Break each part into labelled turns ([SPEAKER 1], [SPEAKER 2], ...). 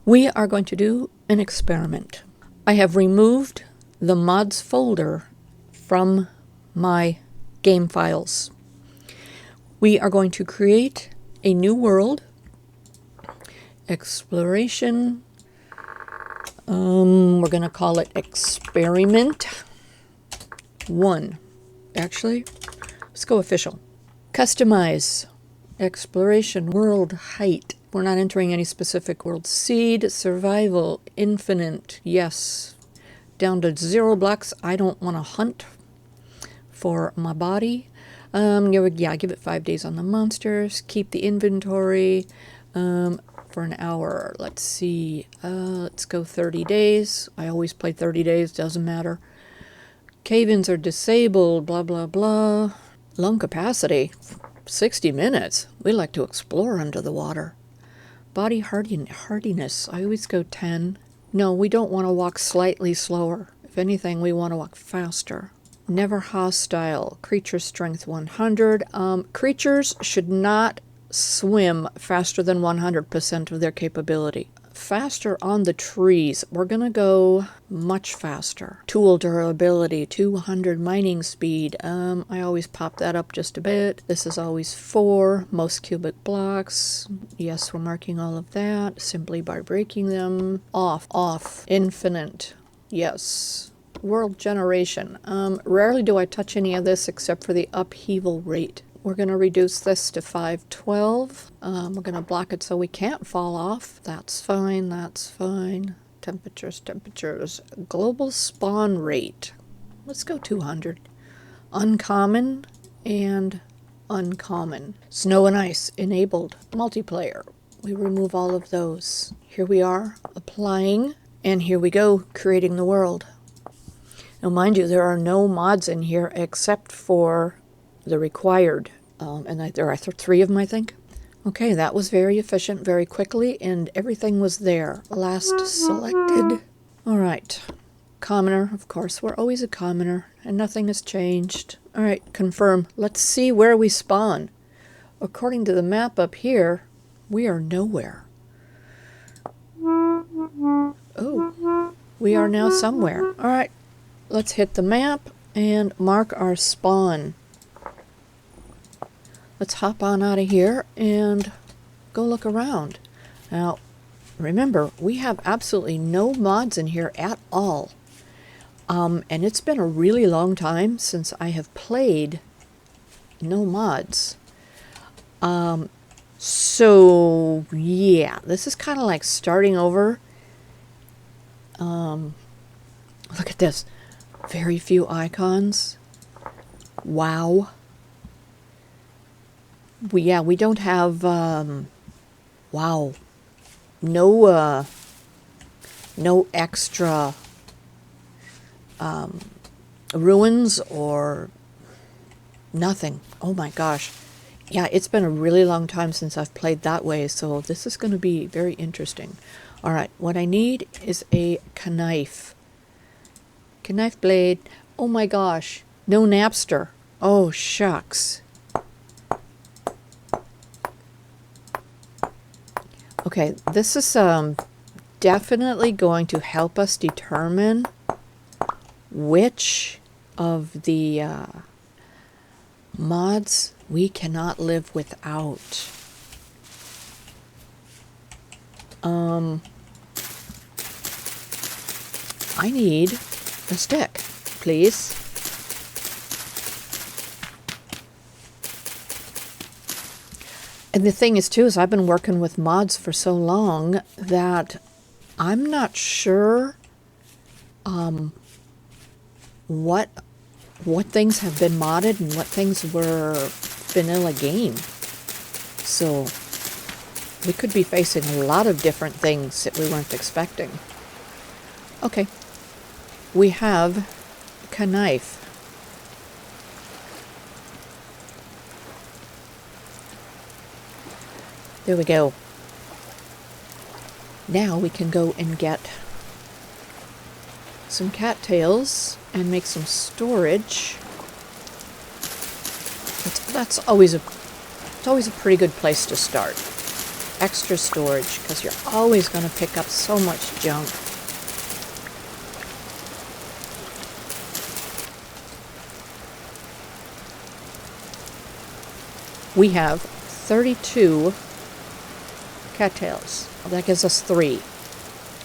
[SPEAKER 1] We are going to do an experiment. I have removed the mods folder from my game files. We are going to create a new world, exploration. We're going to call it experiment 1. Actually, let's go official. Customize, exploration, world height. We're not entering any specific world. Seed, survival, infinite, yes. Down to 0 blocks. I don't want to hunt for my body. Give it 5 days on the monsters. Keep the inventory for an hour. Let's see. Let's go 30 days. I always play 30 days, doesn't matter. Cave-ins are disabled, blah, blah, blah. Lung capacity, 60 minutes. We like to explore under the water. Body hardiness, I always go 10. No, we don't want to walk slightly slower. If anything, we want to walk faster. Never hostile. Creature strength 100. Creatures should not swim faster than 100% of their capability. Faster on the trees. We're going to go much faster. Tool durability, 200 mining speed. I always pop that up just a bit. This is always 4. Most cubic blocks. Yes, we're marking all of that simply by breaking them. Off. Infinite. Yes. World generation. Rarely do I touch any of this except for the upheaval rate. We're going to reduce this to 512. We're going to block it so we can't fall off. That's fine, that's fine. Temperatures. Global spawn rate. Let's go 200. Uncommon and uncommon. Snow and ice enabled. Multiplayer. We remove all of those. Here we are, applying, and here we go, creating the world. Now mind you, there are no mods in here except for the required, and there are 3 of them, I think. Okay, that was very efficient, very quickly, and everything was there. Last selected. All right, commoner, of course. We're always a commoner, and nothing has changed. All right, confirm. Let's see where we spawn. According to the map up here, we are nowhere. Oh, we are now somewhere. All right, let's hit the map and mark our spawn. Let's hop on out of here and go look around. Now, remember, we have absolutely no mods in here at all. And it's been a really long time since I have played no mods. So, yeah, this is kind of like starting over. Look at this. Very few icons. Wow. We don't have, wow, no extra ruins or nothing. Oh my gosh. Yeah, it's been a really long time since I've played that way, so this is going to be very interesting. All right, what I need is a knife. Knife blade. Oh my gosh. No Napster. Oh, shucks. Okay, this is definitely going to help us determine which of the mods we cannot live without. I need a stick, please. And the thing is, too, is I've been working with mods for so long that I'm not sure what things have been modded and what things were vanilla game. So we could be facing a lot of different things that we weren't expecting. Okay, we have a knife. There we go. Now we can go and get some cattails and make some storage. That's always a pretty good place to start. extra storage because you're always going to pick up so much junk. We have 32 cattails. That gives us 3.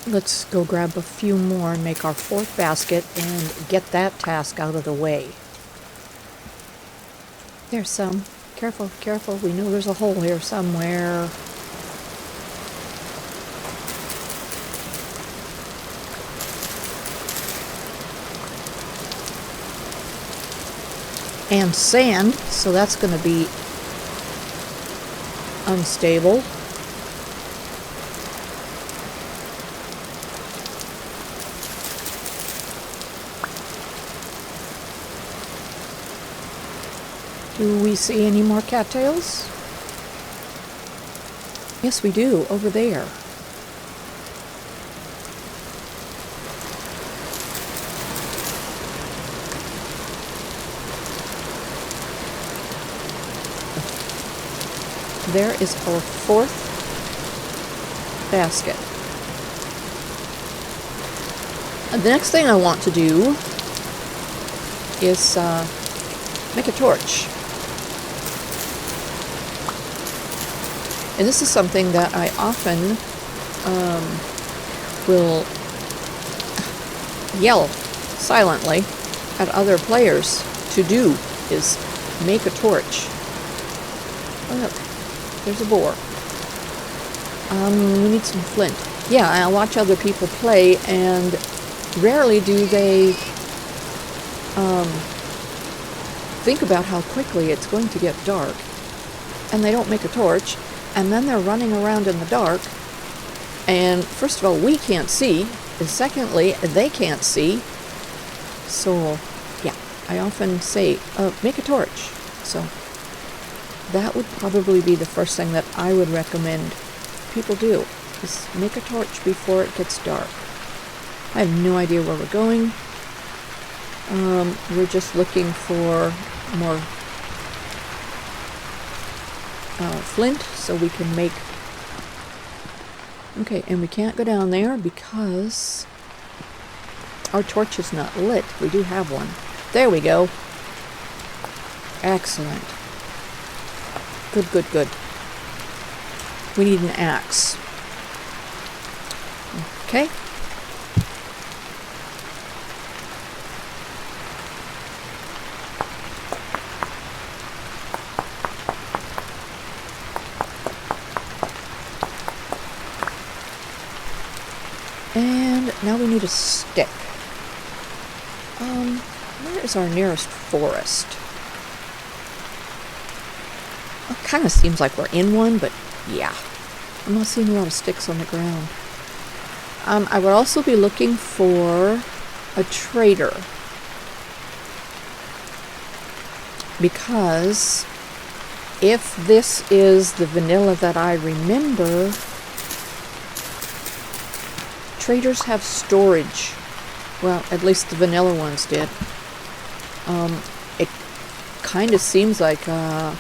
[SPEAKER 1] Let's go grab a few more and make our 4th basket and get that task out of the way. There's some. Careful, careful. We know there's a hole here somewhere. And sand, so that's going to be unstable. Do we see any more cattails? Yes, we do, over there. There is our 4th basket. And the next thing I want to do is make a torch. And this is something that I often will yell silently at other players to do, is make a torch. Oh look, there's a boar. We need some flint. Yeah, I watch other people play, and rarely do they think about how quickly it's going to get dark, and they don't make a torch. And then they're running around in the dark, and first of all, we can't see, and secondly, they can't see. So, yeah, I often say, make a torch. So, that would probably be the first thing that I would recommend people do, is make a torch before it gets dark. I have no idea where we're going. We're just looking for more flint so we can make... Okay, and we can't go down there because our torch is not lit. We do have one. There we go. Excellent. Good, good, good. We need an axe. Okay. And now we need a stick. Where is our nearest forest? It kind of seems like we're in one, but yeah. I'm not seeing a lot of sticks on the ground. I would also be looking for a trader, because if this is the vanilla that I remember, traders have storage. Well, at least the vanilla ones did. It kind of seems like I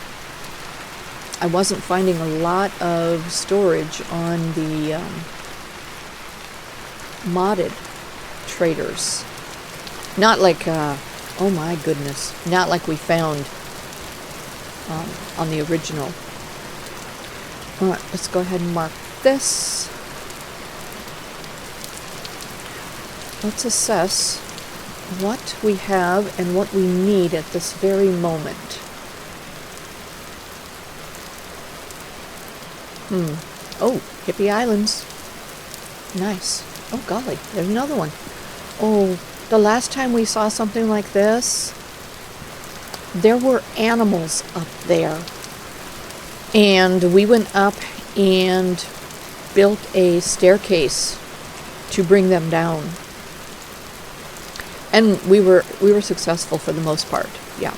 [SPEAKER 1] wasn't finding a lot of storage on the modded traders. Not like, oh my goodness, not like we found on the original. Alright, let's go ahead and mark this. Let's assess what we have and what we need at this very moment. Oh, Hippie Islands. Nice. Oh golly, there's another one. Oh, the last time we saw something like this, there were animals up there. And we went up and built a staircase to bring them down. And we were successful for the most part. Yeah.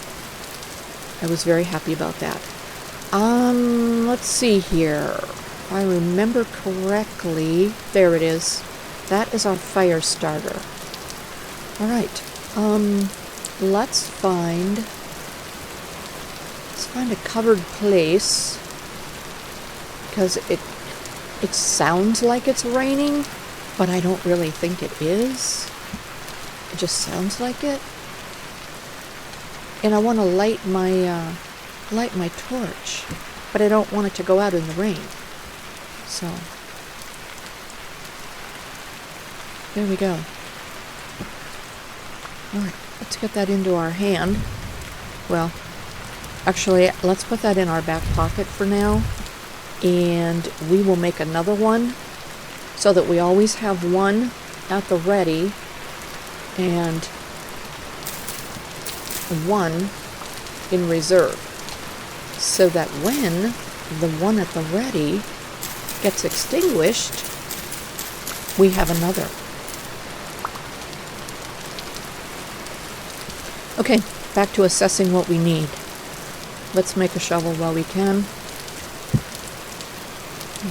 [SPEAKER 1] I was very happy about that. Let's see here. If I remember correctly, there it is. That is our fire starter. Alright. Let's find a covered place, because It sounds like it's raining, but I don't really think it is. It just sounds like it. And I want to light my torch, but I don't want it to go out in the rain. So there we go. All right, let's get that into our hand. Well, actually, let's put that in our back pocket for now, and we will make another one so that we always have one at the ready and one in reserve, so that when the one at the ready gets extinguished, we have another. Okay, back to assessing what we need. Let's make a shovel while we can.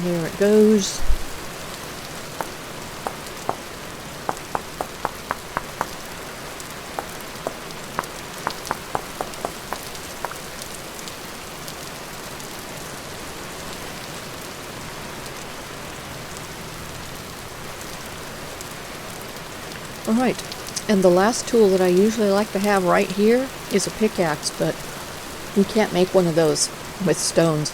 [SPEAKER 1] There it goes. All right, and the last tool that I usually like to have right here is a pickaxe, but we can't make one of those with stones.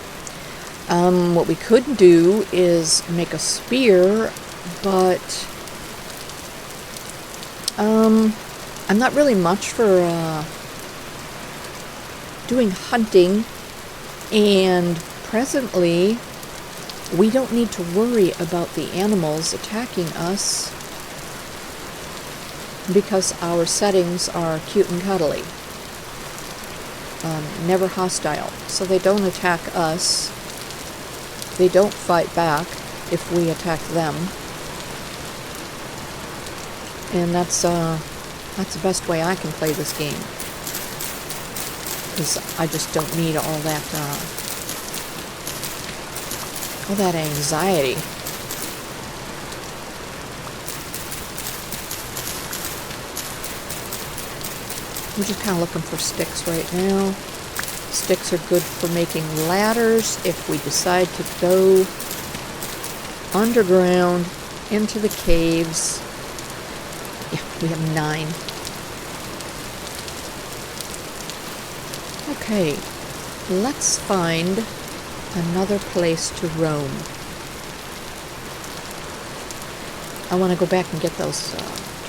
[SPEAKER 1] What we could do is make a spear, but I'm not really much for doing hunting, and presently we don't need to worry about the animals attacking us because our settings are cute and cuddly. Never hostile, so they don't attack us. They don't fight back if we attack them, and that's the best way I can play this game, because I just don't need all that anxiety. We're just kind of looking for sticks right now. Sticks are good for making ladders if we decide to go underground into the caves. Yeah, we have 9. Okay, let's find another place to roam. I want to go back and get those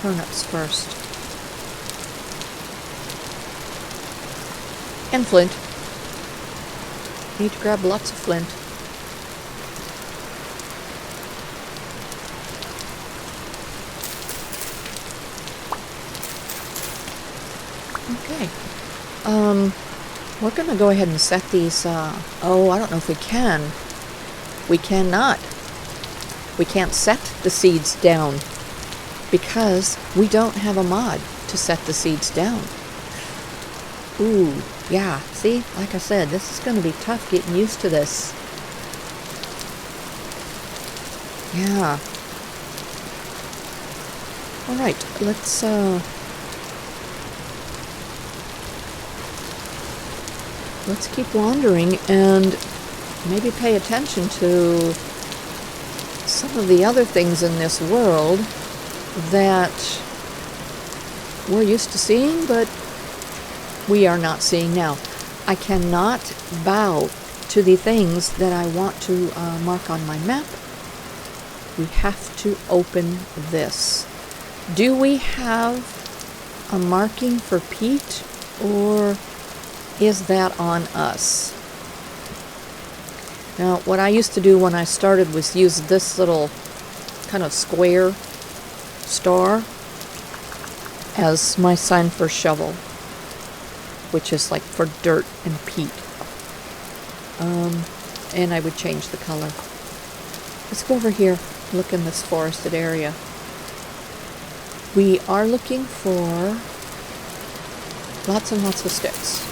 [SPEAKER 1] turnips first. And flint. Need to grab lots of flint. Okay. We're going to go ahead and set these, oh, I don't know if we can. We cannot. We can't set the seeds down because we don't have a mod to set the seeds down. Ooh, yeah, see, like I said, this is going to be tough getting used to this. Yeah. All right, let's keep wandering and maybe pay attention to some of the other things in this world that we're used to seeing, but we are not seeing now. I cannot bow to the things that I want to mark on my map. We have to open this. Do we have a marking for Pete, or is that on us? Now, what I used to do when I started was use this little kind of square star as my sign for shovel, which is like for dirt and peat. And I would change the color. Let's go over here, look in this forested area. We are looking for lots and lots of sticks.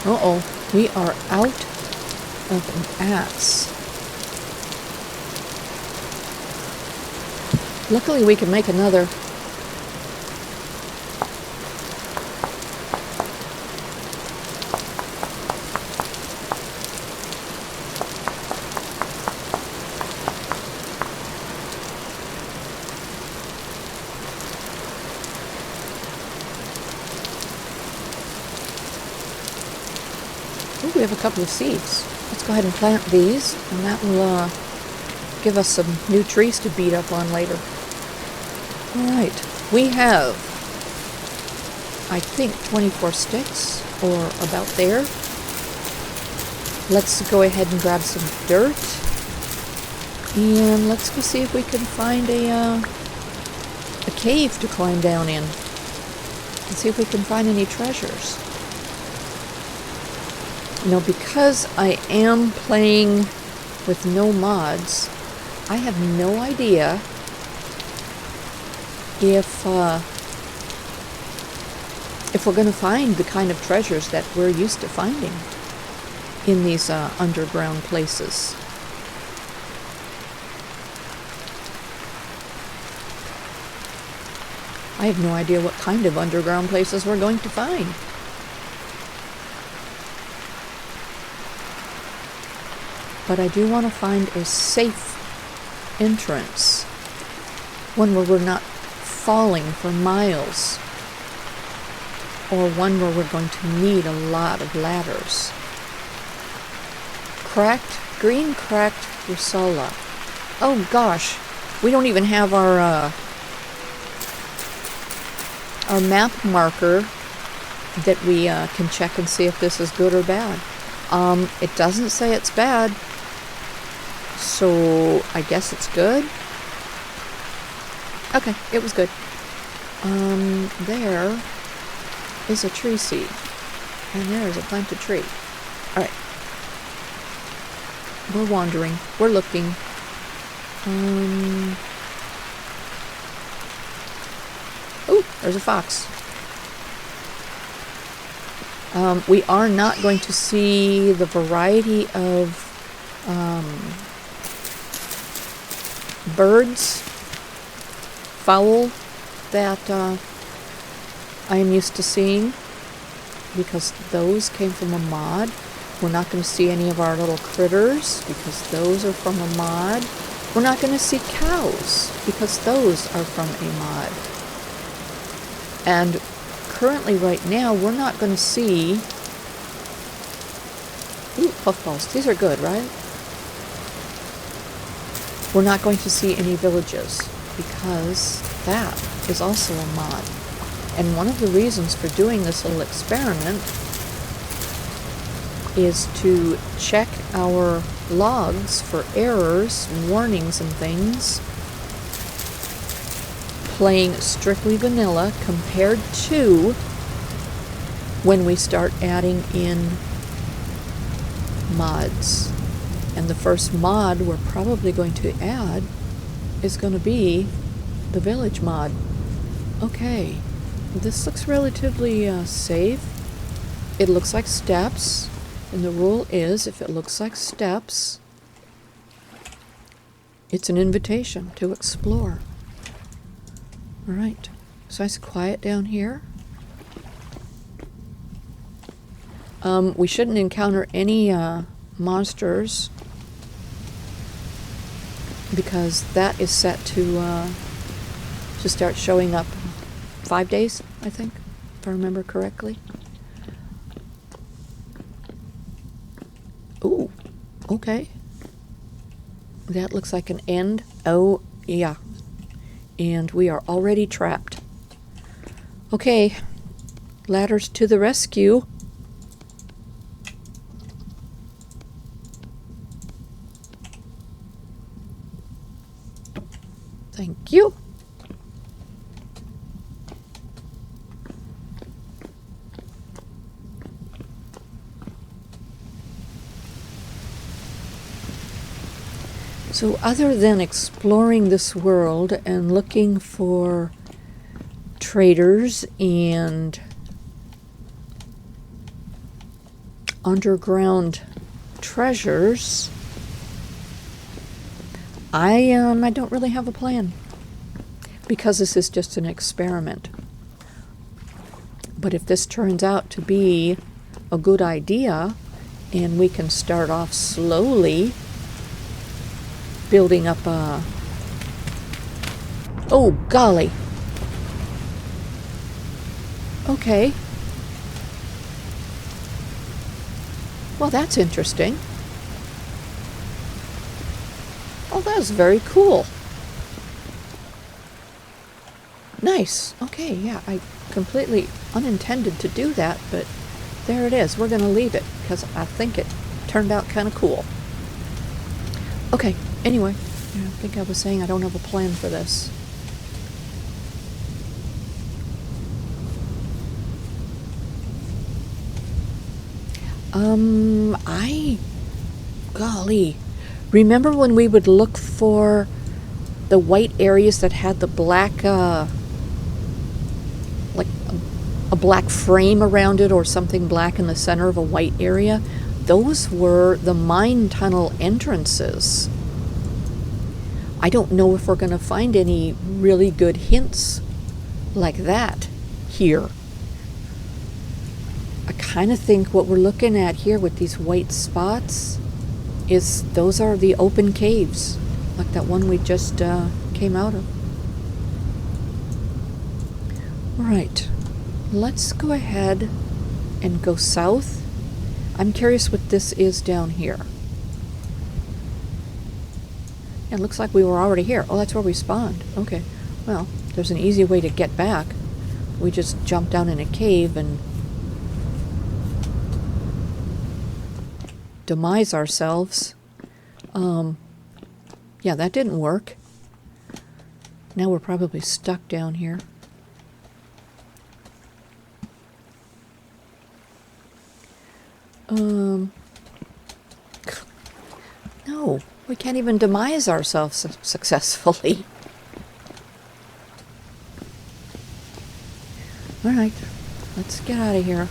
[SPEAKER 1] Uh-oh, we are out of an axe. Luckily we can make another. Oh, we have a couple of seeds. Let's go ahead and plant these, and that will give us some new trees to beat up on later. Alright, we have, I think, 24 sticks, or about there. Let's go ahead and grab some dirt, and let's go see if we can find a cave to climb down in, and see if we can find any treasures. You know, because I am playing with no mods, I have no idea if we're going to find the kind of treasures that we're used to finding in these underground places. I have no idea what kind of underground places we're going to find. But I do want to find a safe entrance, one where we're not falling for miles, or one where we're going to need a lot of ladders. Green cracked Russula. Oh gosh, we don't even have our map marker that we can check and see if this is good or bad. It doesn't say it's bad, so I guess it's good. Okay, it was good. There is a tree seed, and there is a planted tree. Alright. We're wandering. We're looking. Oh, there's a fox. We are not going to see the variety of birds, fowl, that I am used to seeing, because those came from a mod. We're not going to see any of our little critters, because those are from a mod. We're not going to see cows, because those are from a mod. And currently, right now, we're not going to see... Ooh, puffballs. These are good, right? We're not going to see any villages, because that is also a mod. And one of the reasons for doing this little experiment is to check our logs for errors, warnings, and things, playing strictly vanilla compared to when we start adding in mods. And the first mod we're probably going to add is going to be the village mod. Okay, this looks relatively safe. It looks like steps, and the rule is if it looks like steps, it's an invitation to explore. Alright, so nice and quiet down here. We shouldn't encounter any monsters, because that is set to start showing up 5 days, I think, if I remember correctly. Ooh, okay. That looks like an end. Oh, yeah. And we are already trapped. Okay, ladders to the rescue. Thank you. So other than exploring this world and looking for traders and underground treasures, I don't really have a plan, because this is just an experiment. But if this turns out to be a good idea, and we can start off slowly building up a... Oh, golly. Okay. Well, that's interesting. Oh, that's very cool. Nice. Okay, yeah, I completely unintended to do that, but there it is. We're going to leave it because I think it turned out kind of cool. Okay, anyway, I think I was saying I don't have a plan for this. Golly, remember when we would look for the white areas that had the black, like a black frame around it or something black in the center of a white area? Those were the mine tunnel entrances. I don't know if we're going to find any really good hints like that here. I kind of think what we're looking at here with these white spots is those are the open caves, like that one we just came out of. All right, let's go ahead and go south. I'm curious what this is down here. It looks like we were already here. Oh, that's where we spawned. Okay, well, there's an easy way to get back. We just jumped down in a cave and demise ourselves. Yeah, that didn't work. Now we're probably stuck down here. No, we can't even demise ourselves successfully. All right, let's get out of here.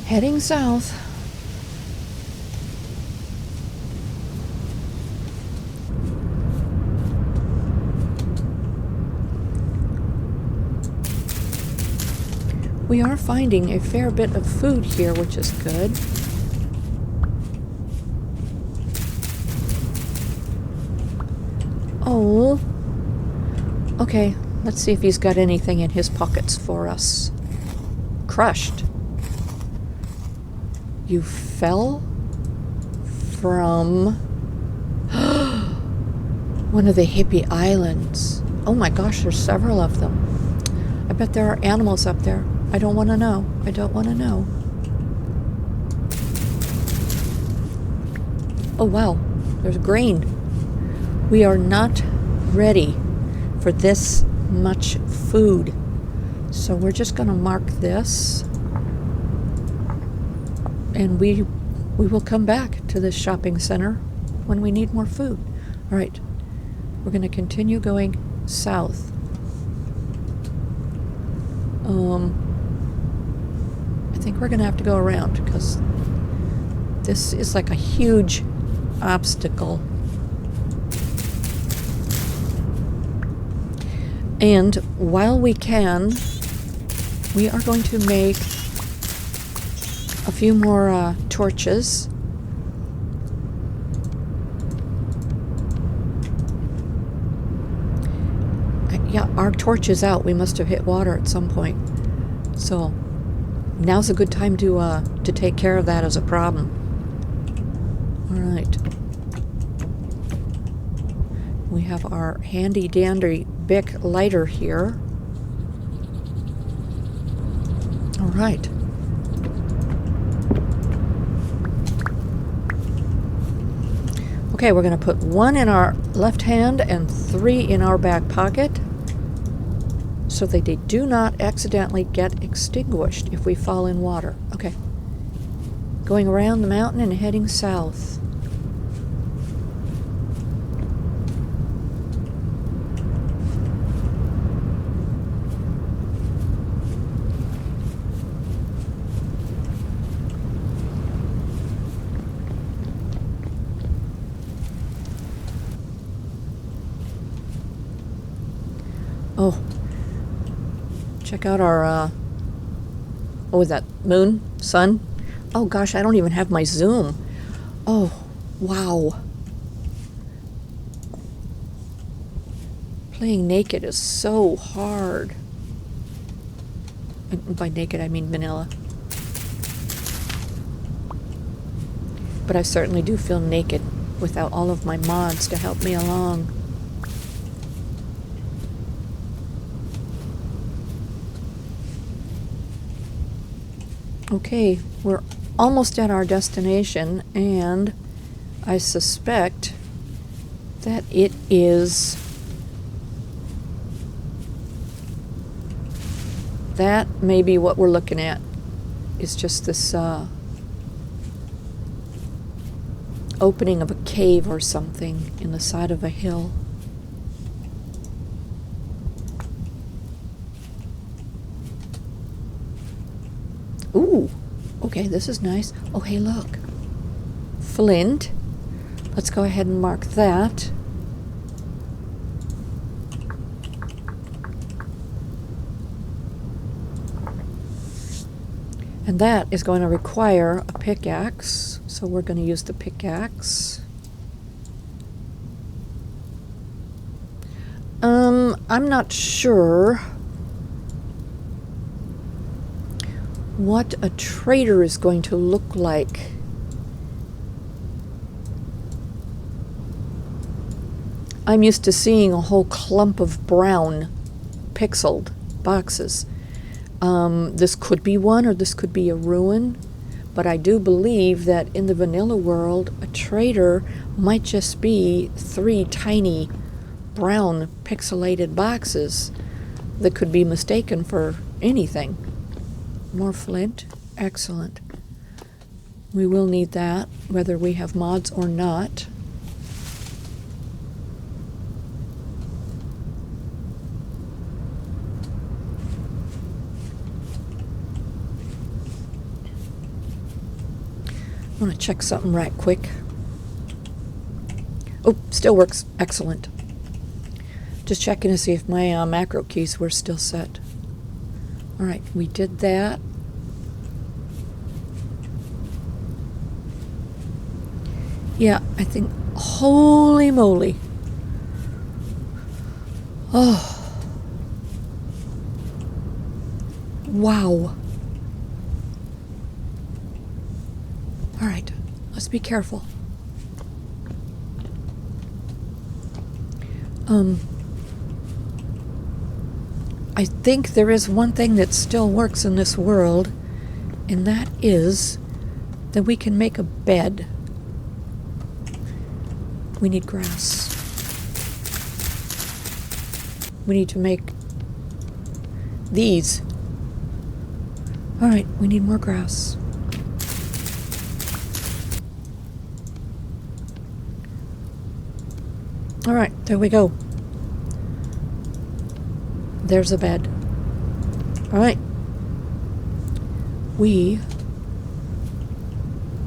[SPEAKER 1] Heading south. We are finding a fair bit of food here, which is good. Oh. Okay, let's see if he's got anything in his pockets for us. Crushed. You fell from one of the hippie islands. Oh my gosh, there's several of them. I bet there are animals up there. I don't want to know. I don't want to know. Oh wow, there's grain. We are not ready for this much food. So we're just going to mark this. And we will come back to this shopping center when we need more food. All right, we're going to continue going south. I think we're going to have to go around because this is like a huge obstacle. And while we can, we are going to make a few more torches. Yeah, our torch is out. We must have hit water at some point. So now's a good time to take care of that as a problem. All right. We have our handy dandy Bic lighter here. All right. Okay, we're going to put 1 in our left hand and 3 in our back pocket so that they do not accidentally get extinguished if we fall in water. Okay. Going around the mountain and heading south. Oh, check out our, what was that, Moon Sunv? Oh gosh, I don't even have my zoom. Oh, wow. Playing naked is so hard. And by naked, I mean vanilla. But I certainly do feel naked without all of my mods to help me along. Okay, we're almost at our destination, and I suspect that it is that may be what we're looking at. It's just this opening of a cave or something in the side of a hill. Ooh, okay, this is nice. Oh, hey, look. Flint. Let's go ahead and mark that. And that is going to require a pickaxe, so we're going to use the pickaxe. I'm not sure what a trader is going to look like. I'm used to seeing a whole clump of brown pixeled boxes. This could be one, or this could be a ruin, but I do believe that in the vanilla world, a trader might just be 3 tiny brown pixelated boxes that could be mistaken for anything. More flint. Excellent. We will need that, whether we have mods or not. I want to check something right quick. Oh, still works. Excellent. Just checking to see if my macro keys were still set. All right, we did that. Yeah, I think, holy moly. Oh. Wow. All right, let's be careful. I think there is one thing that still works in this world, and that is that we can make a bed. We need grass. We need to make these. All right, we need more grass. All right, there we go. There's a bed. All right. We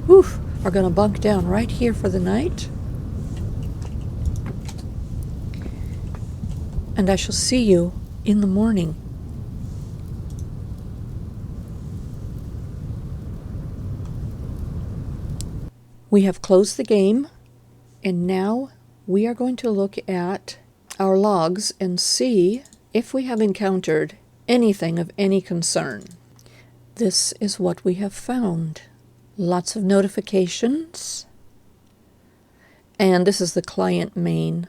[SPEAKER 1] are going to bunk down right here for the night. And I shall see you in the morning. We have closed the game, and now we are going to look at our logs and see if we have encountered anything of any concern. This is what we have found. Lots of notifications. And this is the client main.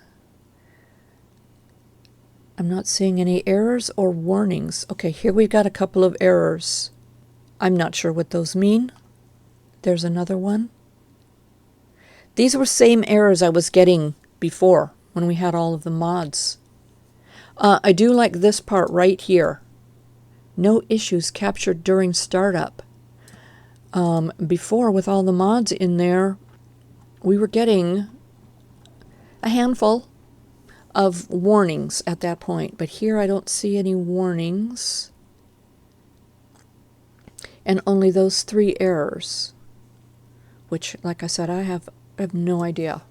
[SPEAKER 1] I'm not seeing any errors or warnings. Okay, here we've got a couple of errors. I'm not sure what those mean. There's another one. These were same errors I was getting before when we had all of the mods. I do like this part right here. No issues captured during startup. Before, with all the mods in there, we were getting a handful of warnings at that point. But here I don't see any warnings. And only those 3 errors. Which, like I said, I have no idea.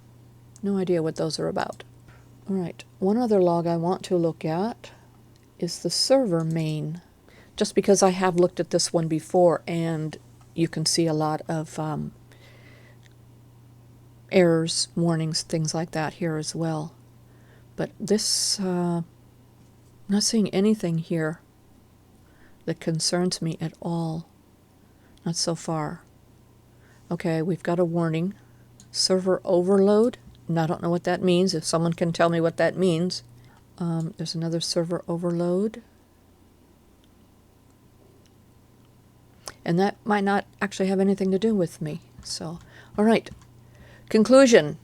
[SPEAKER 1] No idea what those are about. All right, one other log I want to look at is the server main. Just because I have looked at this one before, and you can see a lot of errors, warnings, things like that here as well. But this, I'm not seeing anything here. that concerns me at all. Not so far. Okay, we've got a warning. Server overload. And I don't know what that means. If someone can tell me what that means. There's another server overload. And that might not actually have anything to do with me. So, all right. Conclusion.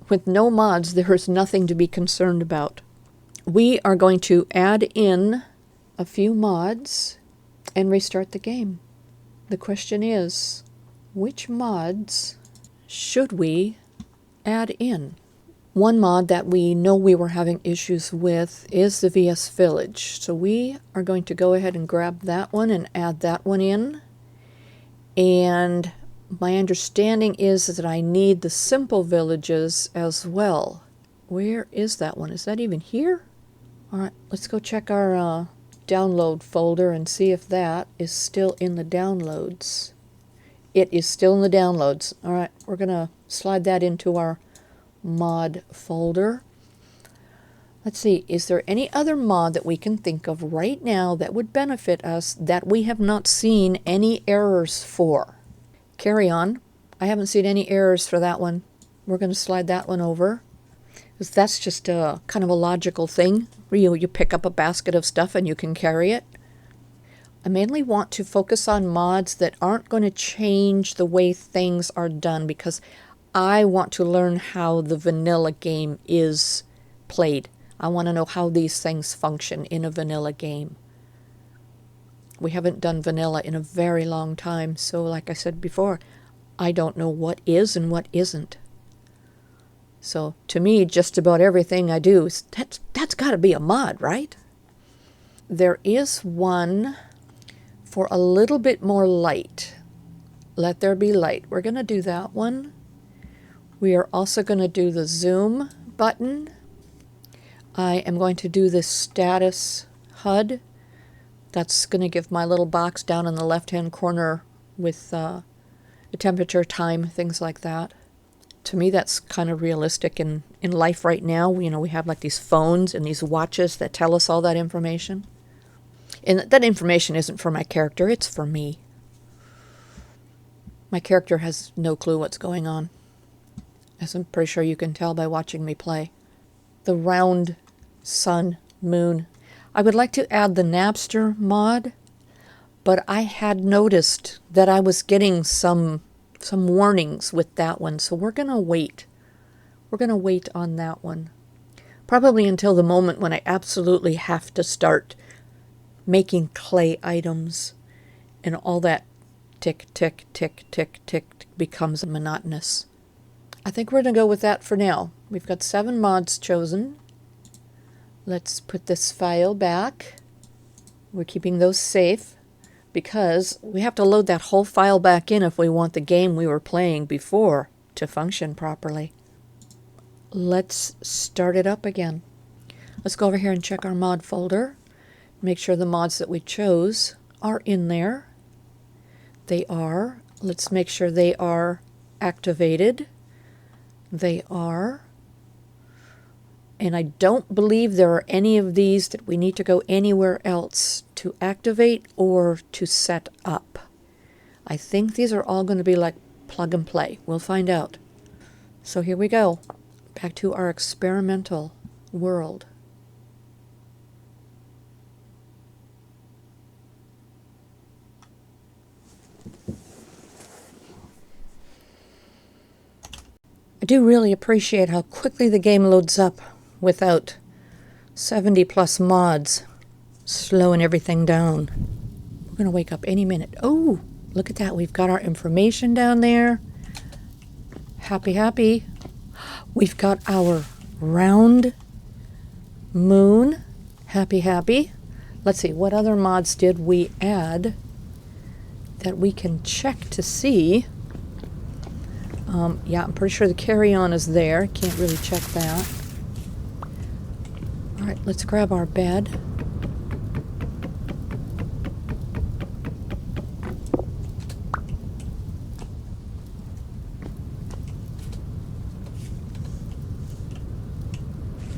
[SPEAKER 1] With no mods, there is nothing to be concerned about. We are going to add in a few mods and restart the game. The question is, which mods should we add in? One mod that we know we were having issues with is the VS Village. So we are going to go ahead and grab that one and add that one in. And my understanding is that I need the simple villages as well. Where is that one? Is that even here? All right, let's go check our download folder and see if that is still in the downloads. It is still in the downloads. All right, we're going to slide that into our mod folder. Let's see, is there any other mod that we can think of right now that would benefit us that we have not seen any errors for? Carry on. I haven't seen any errors for that one. We're going to slide that one over. Because that's just a kind of a logical thing. Where you pick up a basket of stuff and you can carry it. I mainly want to focus on mods that aren't going to change the way things are done, because I want to learn how the vanilla game is played. I want to know how these things function in a vanilla game. We haven't done vanilla in a very long time, so like I said before, I don't know what is and what isn't. So to me, just about everything I do, that's got to be a mod, right? There is one for a little bit more light. Let there be light. We're going to do that one. We are also going to do the zoom button. I am going to do this status HUD. That's going to give my little box down in the left-hand corner with the temperature, time, things like that. To me, that's kind of realistic in life right now. You know, we have like these phones and these watches that tell us all that information. And that information isn't for my character, it's for me. My character has no clue what's going on, as I'm pretty sure you can tell by watching me play. The round sun, moon. I would like to add the Napster mod, but I had noticed that I was getting some warnings with that one, so we're going to wait. We're going to wait on that one. Probably until the moment when I absolutely have to start making clay items and all that tick, tick, tick, tick, tick becomes monotonous. I think we're going to go with that for now. We've got 7 mods chosen. Let's put this file back. We're keeping those safe because we have to load that whole file back in if we want the game we were playing before to function properly. Let's start it up again. Let's go over here and check our mod folder. Make sure the mods that we chose are in there. They are. Let's make sure they are activated. They are. And I don't believe there are any of these that we need to go anywhere else to activate or to set up. I think these are all going to be like plug and play. We'll find out. So here we go. Back to our experimental world. I do really appreciate how quickly the game loads up without 70 plus mods slowing everything down. We're going to wake up any minute. Oh, look at that. We've got our information down there. Happy, happy. We've got our round moon. Happy, happy. Let's see, what other mods did we add that we can check to see? Yeah, I'm pretty sure the carry-on is there. Can't really check that. All right, let's grab our bed.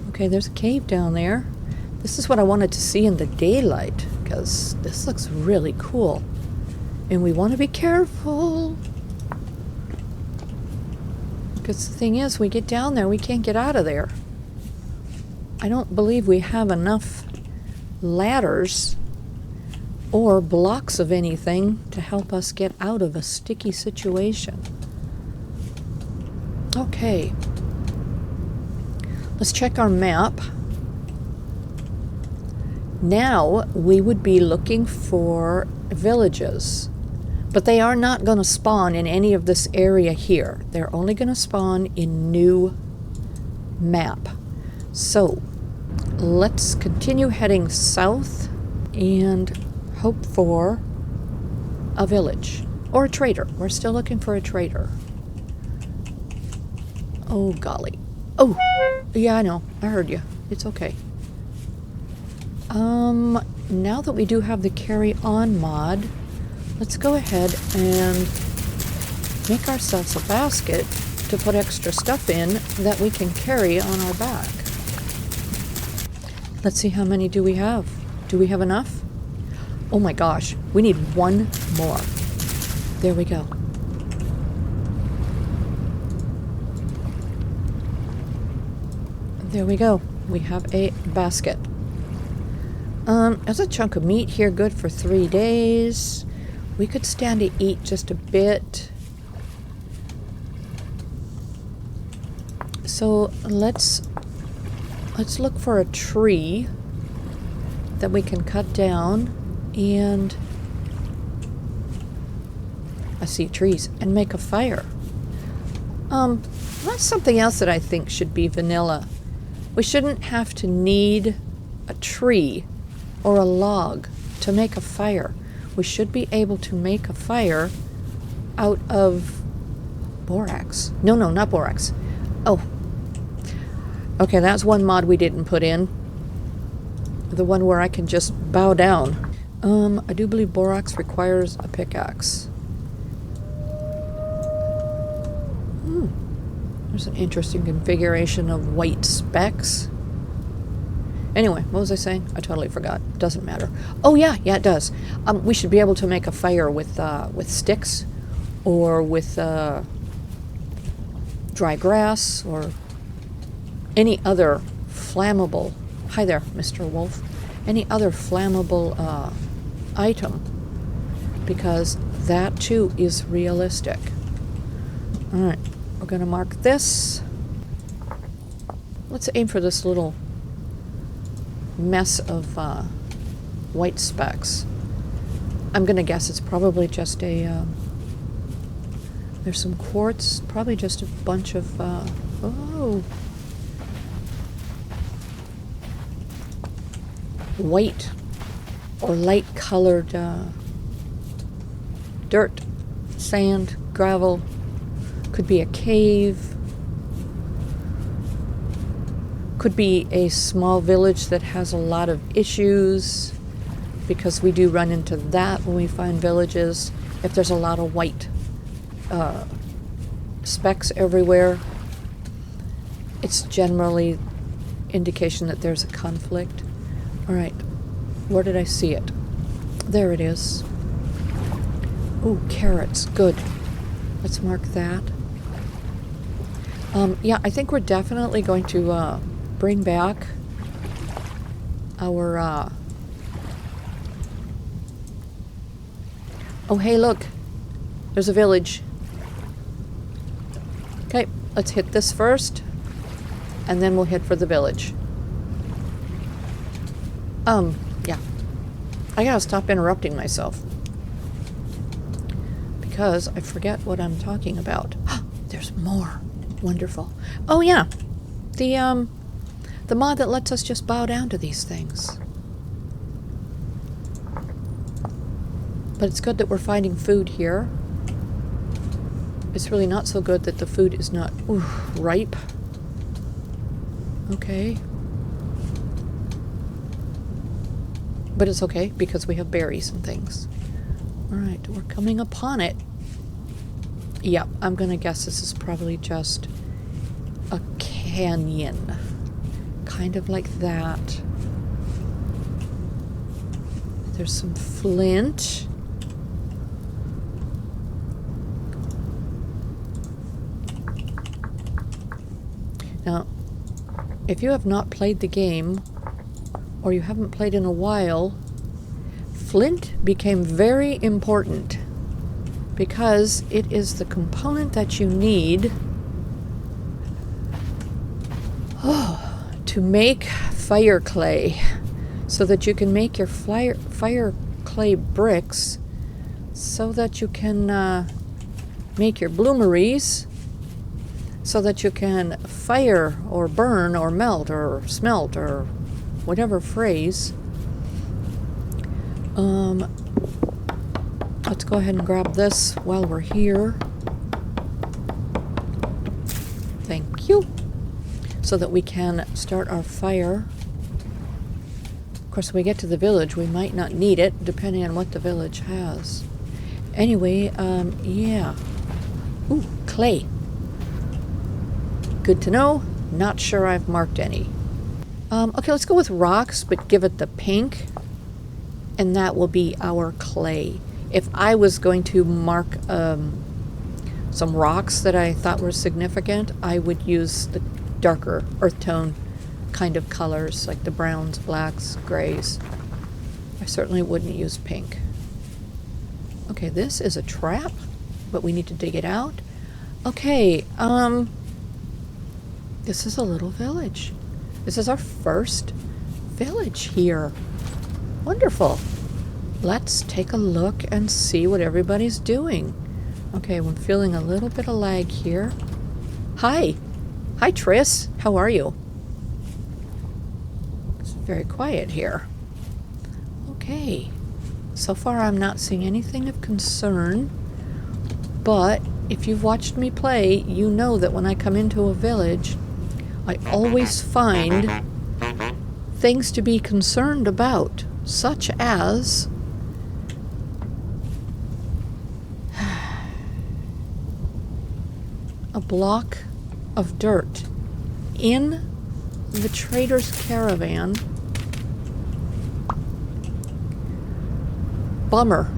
[SPEAKER 1] Okay, there's a cave down there. This is what I wanted to see in the daylight, because this looks really cool. And we want to be careful. Because the thing is, we get down there, we can't get out of there. I don't believe we have enough ladders or blocks of anything to help us get out of a sticky situation. Okay. Let's check our map. Now we would be looking for villages, but they are not going to spawn in any of this area here. They're only going to spawn in new map. So let's continue heading south and hope for a village or a trader. We're still looking for a trader. Oh golly. Oh, yeah, I know. I heard you. It's okay. Now that we do have the carry on mod, let's go ahead and make ourselves a basket to put extra stuff in that we can carry on our back. Let's see, how many do we have? Do we have enough? Oh my gosh, we need one more. There we go. There we go. We have a basket. There's a chunk of meat here, good for 3 days. We could stand to eat just a bit. So let's look for a tree that we can cut down, and I see trees, and make a fire. That's something else that I think should be vanilla. We shouldn't have to need a tree or a log to make a fire. We should be able to make a fire out of borax. No, not borax. Oh. Okay, that's one mod we didn't put in. The one where I can just bow down. I do believe borax requires a pickaxe. There's an interesting configuration of white specks. Anyway, what was I saying? I totally forgot. Doesn't matter. Oh yeah, it does. We should be able to make a fire with sticks, or with dry grass, or any other flammable. Hi there, Mr. Wolf. Any other flammable item, because that too is realistic. All right, we're gonna mark this. Let's aim for this little mess of white specks. I'm gonna guess it's probably just a there's some quartz, probably just a bunch of white or light colored dirt, sand, gravel. Could be a cave. Could be a small village that has a lot of issues, because we do run into that when we find villages. If there's a lot of white specks everywhere, it's generally indication that there's a conflict. All right, where did I see it? There it is. Ooh, carrots, good. Let's mark that. Yeah, I think we're definitely going to bring back our oh hey, look, there's a village. Okay, let's hit this first, and then we'll head for the village. Yeah, I gotta stop interrupting myself, because I forget what I'm talking about. There's more. Wonderful. Oh yeah, the mod that lets us just bow down to these things. But it's good that we're finding food here. It's really not so good that the food is not ripe. Okay. But it's okay, because we have berries and things. Alright, we're coming upon it. Yeah, I'm gonna guess this is probably just a canyon. Kind of like that. There's some flint. Now, if you have not played the game, or you haven't played in a while, flint became very important because it is the component that you need to make fire clay, so that you can make your fire clay bricks, so that you can make your bloomeries, so that you can fire or burn or melt or smelt or whatever phrase. Let's go ahead and grab this while we're here. Thank you. So that we can start our fire. Of course, when we get to the village, we might not need it, depending on what the village has. Anyway, yeah. Ooh, clay. Good to know. Not sure I've marked any. Okay, let's go with rocks, but give it the pink. And that will be our clay. If I was going to mark some rocks that I thought were significant, I would use the darker earth tone kind of colors, like the browns, blacks, grays. I certainly wouldn't use pink. Okay, this is a trap, but we need to dig it out. Okay, this is a little village. This is our first village here. Wonderful. Let's take a look and see what everybody's doing. Okay, I'm feeling a little bit of lag here. Hi. Hi, Triss. How are you? It's very quiet here. Okay. So far, I'm not seeing anything of concern. But if you've watched me play, you know that when I come into a village, I always find things to be concerned about, such as a block of dirt in the trader's caravan. Bummer.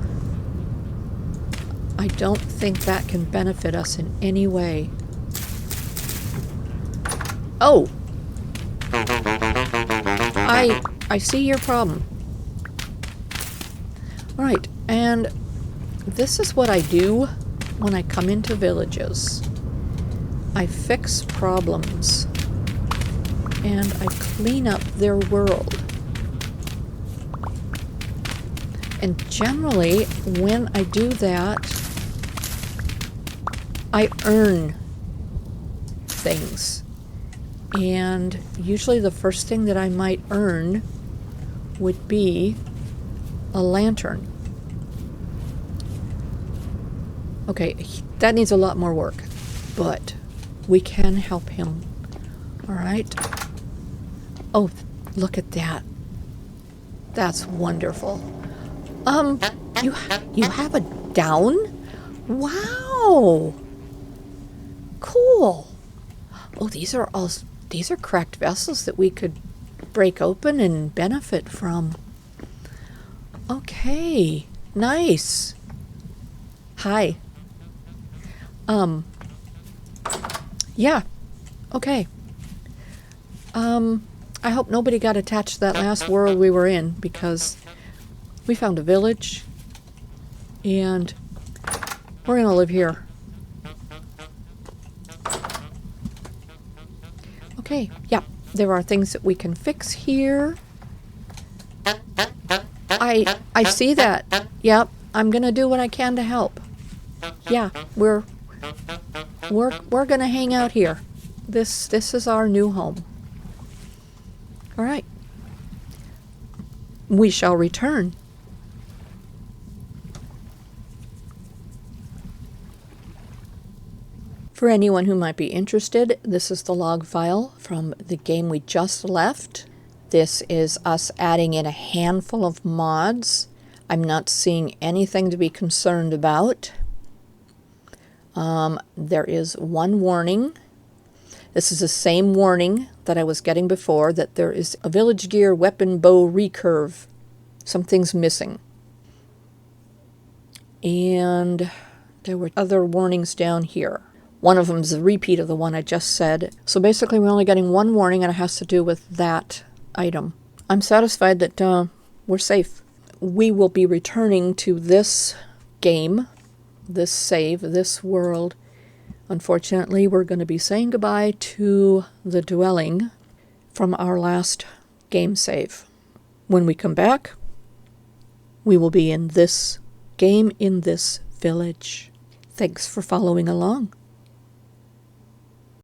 [SPEAKER 1] I don't think that can benefit us in any way. Oh! I see your problem. Alright, and this is what I do when I come into villages. I fix problems, and I clean up their world. And generally, when I do that, I earn things. And usually the first thing that I might earn would be a lantern. Okay, that needs a lot more work, but we can help him. All right. Oh, look at that. That's wonderful. You have a down? Wow. Cool. Oh, these are cracked vessels that we could break open and benefit from. Okay. Nice. Hi. Yeah. Okay. I hope nobody got attached to that last world we were in, because we found a village and we're gonna live here. Okay, yeah, there are things that we can fix here. I see that. Yep, I'm gonna do what I can to help. Yeah, we're gonna hang out here. This is our new home. All right. We shall return. For anyone who might be interested, this is the log file from the game we just left. This is us adding in a handful of mods. I'm not seeing anything to be concerned about. There is one warning. This is the same warning that I was getting before, that there is a village gear weapon bow recurve Something's missing. And there were other warnings down here. One of them is a repeat of the one I just said. So basically we're only getting one warning, and it has to do with that item. I'm satisfied that we're safe. We will be returning to this game, this save, this world. Unfortunately, we're going to be saying goodbye to the dwelling from our last game save. When we come back, we will be in this game in this village. Thanks for following along.